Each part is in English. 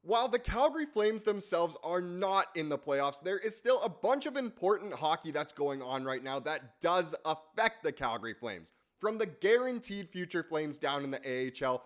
While the Calgary Flames themselves are not in the playoffs, there is still a bunch of important hockey that's going on right now that does affect the Calgary Flames. From the guaranteed future Flames down in the AHL,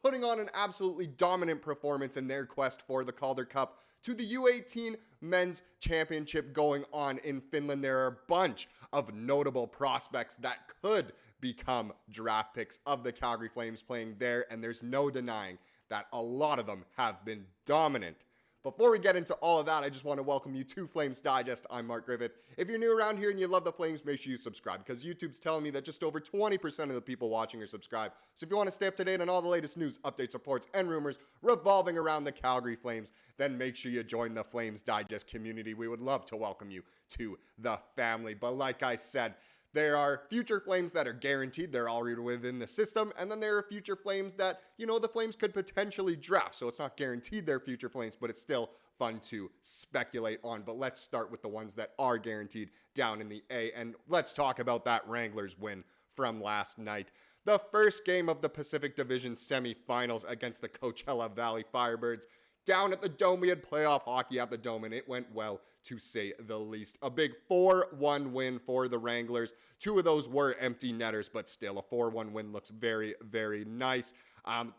putting on an absolutely dominant performance in their quest for the Calder Cup, to the U18 Men's Championship going on in Finland. There are a bunch of notable prospects that could become draft picks of the Calgary Flames playing there, and there's no denying that a lot of them have been dominant. Before we get into all of that, I just want to welcome you to Flames Digest. I'm Mark Griffith. If you're new around here and you love the Flames, make sure you subscribe, because YouTube's telling me that just over 20% of the people watching are subscribed. So if you want to stay up to date on all the latest news, updates, reports, and rumors revolving around the Calgary Flames, then make sure you join the Flames Digest community. We would love to welcome you to the family. But like I said, there are future Flames that are guaranteed. They're already within the system. And then there are future Flames that, the Flames could potentially draft. So it's not guaranteed they're future Flames, but it's still fun to speculate on. But let's start with the ones that are guaranteed down in the A. And let's talk about that Wranglers win from last night. The first game of the Pacific Division semifinals against the Coachella Valley Firebirds. Down at the Dome, we had playoff hockey at the Dome, and it went well, to say the least. A big 4-1 win for the Wranglers. Two of those were empty netters, but still, a 4-1 win looks very, very nice.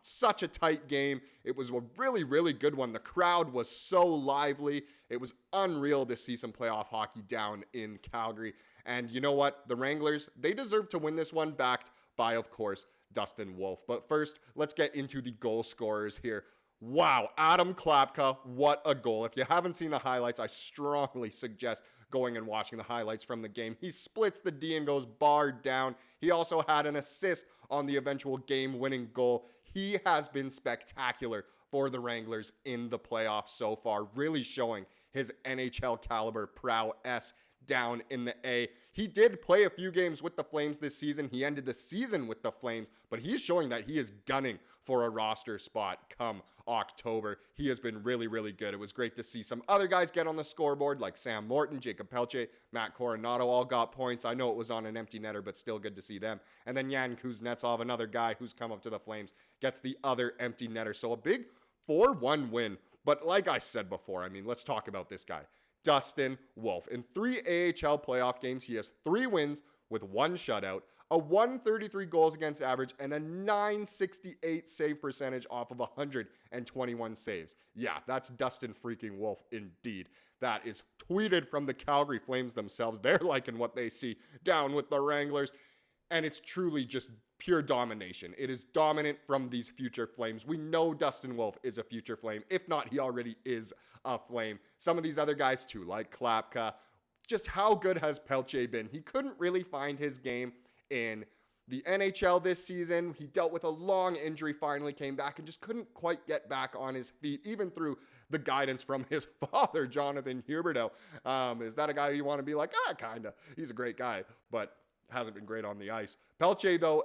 Such a tight game. It was a really, really good one. The crowd was so lively. It was unreal to see some playoff hockey down in Calgary. And you know what? The Wranglers, they deserve to win this one, backed by, of course, Dustin Wolf. But first, let's get into the goal scorers here. Wow, Adam Klapka, what a goal. If you haven't seen the highlights, I strongly suggest going and watching the highlights from the game. He splits the D and goes bar down. He also had an assist on the eventual game-winning goal. He has been spectacular for the Wranglers in the playoffs so far, really showing his NHL caliber prowess down in the A. He did play a few games with the Flames this season. He ended the season with the Flames, but he's showing that he is gunning for a roster spot come October. He has been really, really good. It was great to see some other guys get on the scoreboard, like Sam Morton, Jacob Pelche, Matt Coronato all got points. I know it was on an empty netter, but still good to see them. And then Yan Kuznetsov, another guy who's come up to the Flames, gets the other empty netter. So a big 4-1 win. But like I said before, let's talk about this guy. Dustin Wolf. In 3 AHL playoff games, he has 3 wins with 1 shutout, a 133 goals against average, and a 968 save percentage off of 121 saves. Yeah, that's Dustin freaking Wolf indeed. That is tweeted from the Calgary Flames themselves. They're liking what they see down with the Wranglers, and it's truly just pure domination. It is dominant from these future Flames. We know Dustin Wolf is a future Flame. If not, he already is a Flame. Some of these other guys too, like Klapka. Just how good has Pelche been? He couldn't really find his game in the NHL this season. He dealt with a long injury, finally came back, and just couldn't quite get back on his feet, even through the guidance from his father, Jonathan Huberdeau. Is that a guy you want to be like, kinda. He's a great guy, but hasn't been great on the ice. Pelche, though,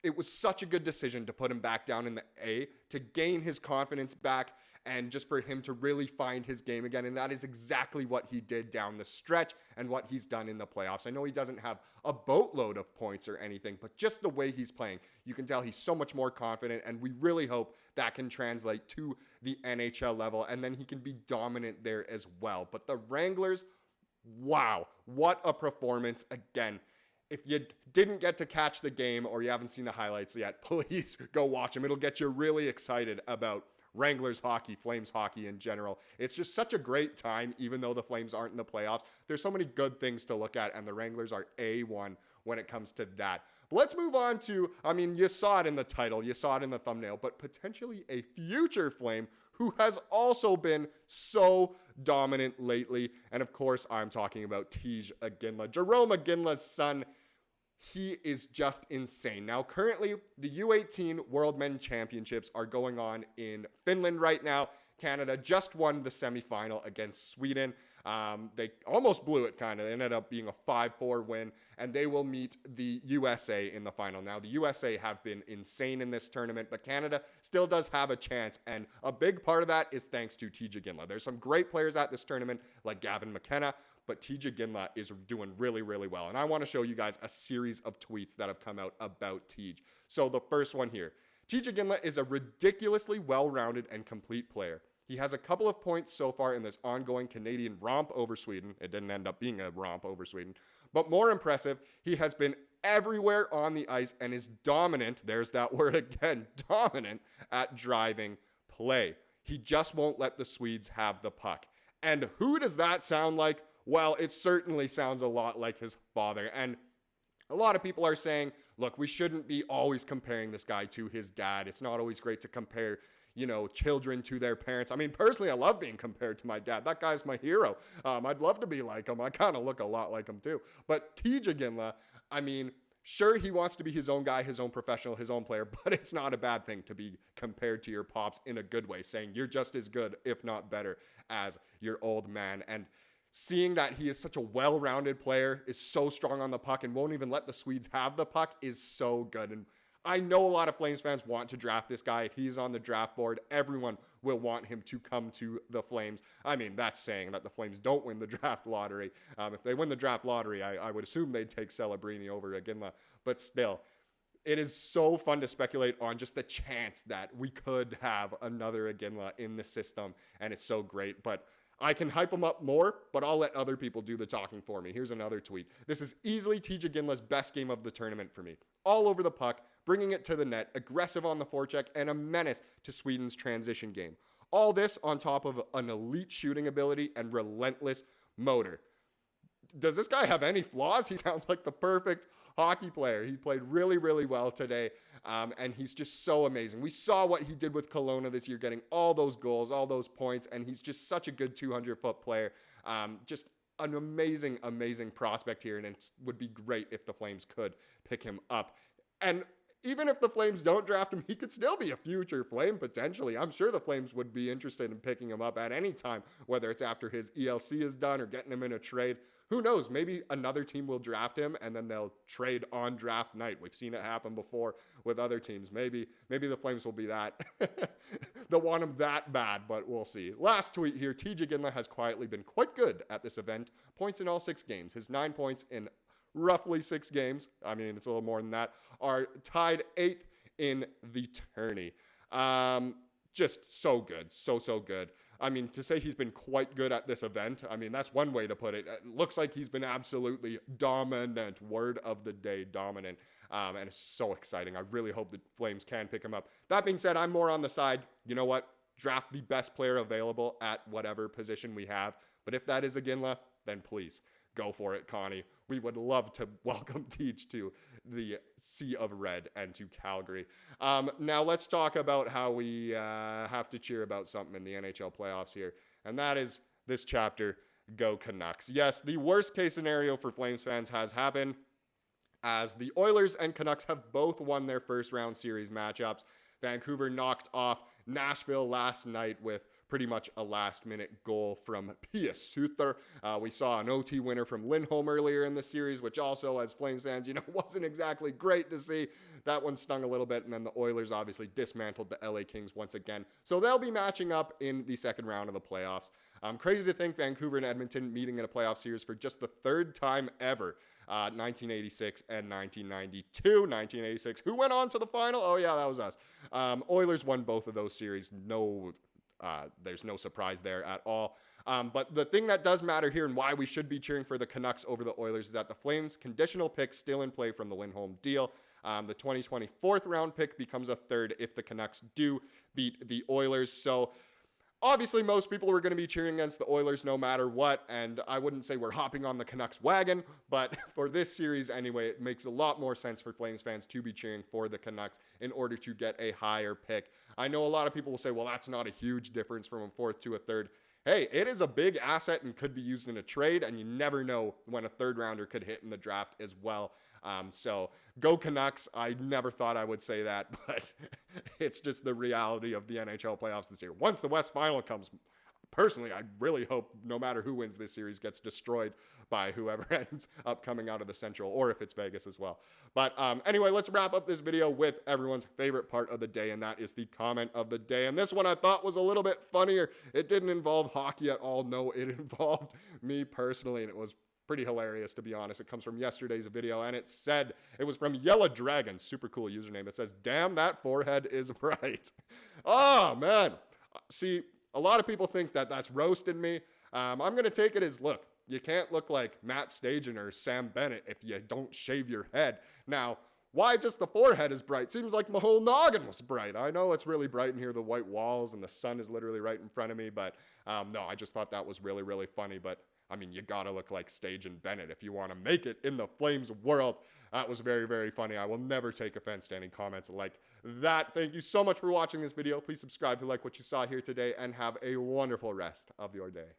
it was such a good decision to put him back down in the A, to gain his confidence back, and just for him to really find his game again. And that is exactly what he did down the stretch and what he's done in the playoffs. I know he doesn't have a boatload of points or anything, but just the way he's playing, you can tell he's so much more confident, and we really hope that can translate to the NHL level, and then he can be dominant there as well. But the Wranglers, wow, what a performance again. If you didn't get to catch the game or you haven't seen the highlights yet, please go watch them. It'll get you really excited about Wranglers hockey, Flames hockey in general. It's just such a great time, even though the Flames aren't in the playoffs. There's so many good things to look at, and the Wranglers are A1 when it comes to that. But let's move on to, you saw it in the title, you saw it in the thumbnail, but potentially a future Flame who has also been so dominant lately. And of course, I'm talking about Tij Iginla, Jarome Iginla's son. He is just insane. Now, currently, the U18 World Men Championships are going on in Finland right now. Canada just won the semifinal against Sweden. They almost blew it, kind of. It ended up being a 5-4 win, and they will meet the USA in the final. Now, the USA have been insane in this tournament, but Canada still does have a chance, and a big part of that is thanks to Tij Iginla. There's some great players at this tournament, like Gavin McKenna, but Tij Iginla is doing really, really well. And I want to show you guys a series of tweets that have come out about Tij. So the first one here. Tij Iginla is a ridiculously well-rounded and complete player. He has a couple of points so far in this ongoing Canadian romp over Sweden. It didn't end up being a romp over Sweden. But more impressive, he has been everywhere on the ice and is dominant, there's that word again, dominant at driving play. He just won't let the Swedes have the puck. And who does that sound like? Well, it certainly sounds a lot like his father. And a lot of people are saying, look, we shouldn't be always comparing this guy to his dad. It's not always great to compare, children to their parents. I mean, personally, I love being compared to my dad. That guy's my hero. I'd love to be like him. I kind of look a lot like him too. But Tij Iginla, I mean, sure, he wants to be his own guy, his own professional, his own player, but it's not a bad thing to be compared to your pops in a good way, saying you're just as good, if not better, as your old man. And seeing that he is such a well-rounded player, is so strong on the puck, and won't even let the Swedes have the puck is so good. And I know a lot of Flames fans want to draft this guy. If he's on the draft board, everyone will want him to come to the Flames. I mean, that's saying that the Flames don't win the draft lottery. If they win the draft lottery, I would assume they'd take Celebrini over Iginla. But still, it is so fun to speculate on just the chance that we could have another Iginla in the system, and it's so great. But I can hype him up more, but I'll let other people do the talking for me. Here's another tweet. This is easily Tij Iginla's best game of the tournament for me. All over the puck, bringing it to the net, aggressive on the forecheck, and a menace to Sweden's transition game. All this on top of an elite shooting ability and relentless motor. Does this guy have any flaws? He sounds like the perfect hockey player. He played really, really well today, and he's just so amazing. We saw what he did with Kelowna this year, getting all those goals, all those points, and he's just such a good 200-foot player. Just an amazing, amazing prospect here, and it would be great if the Flames could pick him up. And even if the Flames don't draft him, he could still be a future Flame potentially. I'm sure the Flames would be interested in picking him up at any time, whether it's after his ELC is done or getting him in a trade. Who knows? Maybe another team will draft him and then they'll trade on draft night. We've seen it happen before with other teams. Maybe the Flames will be that. They'll want him that bad, but we'll see. Last tweet here. Tij Iginla has quietly been quite good at this event. Points in all 6 games. His 9 points in roughly 6 games, I mean, it's a little more than that, are tied 8th in the tourney. Just so good. So good. I mean, to say he's been quite good at this event, I mean, that's one way to put it. It looks like he's been absolutely dominant. Word of the day, dominant. And it's so exciting. I really hope the Flames can pick him up. That being said, I'm more on the side, you know what? Draft the best player available at whatever position we have. But if that is Iginla, then please go for it, Connie. We would love to welcome Tij to the Sea of Red and to Calgary. Now let's talk about how we have to cheer about something in the NHL playoffs here. And that is this chapter, Go Canucks. Yes, the worst case scenario for Flames fans has happened, as the Oilers and Canucks have both won their first round series matchups. Vancouver knocked off Nashville last night with pretty much a last-minute goal from Pia Suter. We saw an OT winner from Lindholm earlier in the series, which also, as Flames fans, wasn't exactly great to see. That one stung a little bit, and then the Oilers obviously dismantled the LA Kings once again. So they'll be matching up in the second round of the playoffs. Crazy to think Vancouver and Edmonton meeting in a playoff series for just the third time ever. 1986 and 1992. 1986, who went on to the final? Oh yeah, that was us. Oilers won both of those series. There's no surprise there at all. But the thing that does matter here and why we should be cheering for the Canucks over the Oilers is that the Flames conditional pick still in play from the Lindholm deal. The 2020 fourth round pick becomes a third if the Canucks do beat the Oilers. So obviously, most people were going to be cheering against the Oilers no matter what, and I wouldn't say we're hopping on the Canucks wagon, but for this series anyway, it makes a lot more sense for Flames fans to be cheering for the Canucks in order to get a higher pick. I know a lot of people will say, well, that's not a huge difference from a fourth to a third. Hey, it is a big asset and could be used in a trade, and you never know when a third rounder could hit in the draft as well. So go Canucks. I never thought I would say that, but it's just the reality of the NHL playoffs this year. Once the West Final comes, personally, I really hope no matter who wins this series gets destroyed by whoever ends up coming out of the Central, or if it's Vegas as well. But anyway, let's wrap up this video with everyone's favorite part of the day, and that is the comment of the day. And this one I thought was a little bit funnier. It didn't involve hockey at all. No, it involved me personally, and it was pretty hilarious, to be honest. It comes from yesterday's video, and it was from Yellow Dragon, super cool username. It says, "Damn, that forehead is bright." Oh, man. See, a lot of people think that that's roasting me. I'm going to take it as, look, you can't look like Matt Stajan or Sam Bennett if you don't shave your head. Now, why just the forehead is bright? Seems like my whole noggin was bright. I know it's really bright in here, the white walls, and the sun is literally right in front of me, but no, I just thought that was really, really funny. But I mean, you gotta look like Stajan Bennett if you want to make it in the Flames world. That was very, very funny. I will never take offense to any comments like that. Thank you so much for watching this video. Please subscribe if you like what you saw here today, and have a wonderful rest of your day.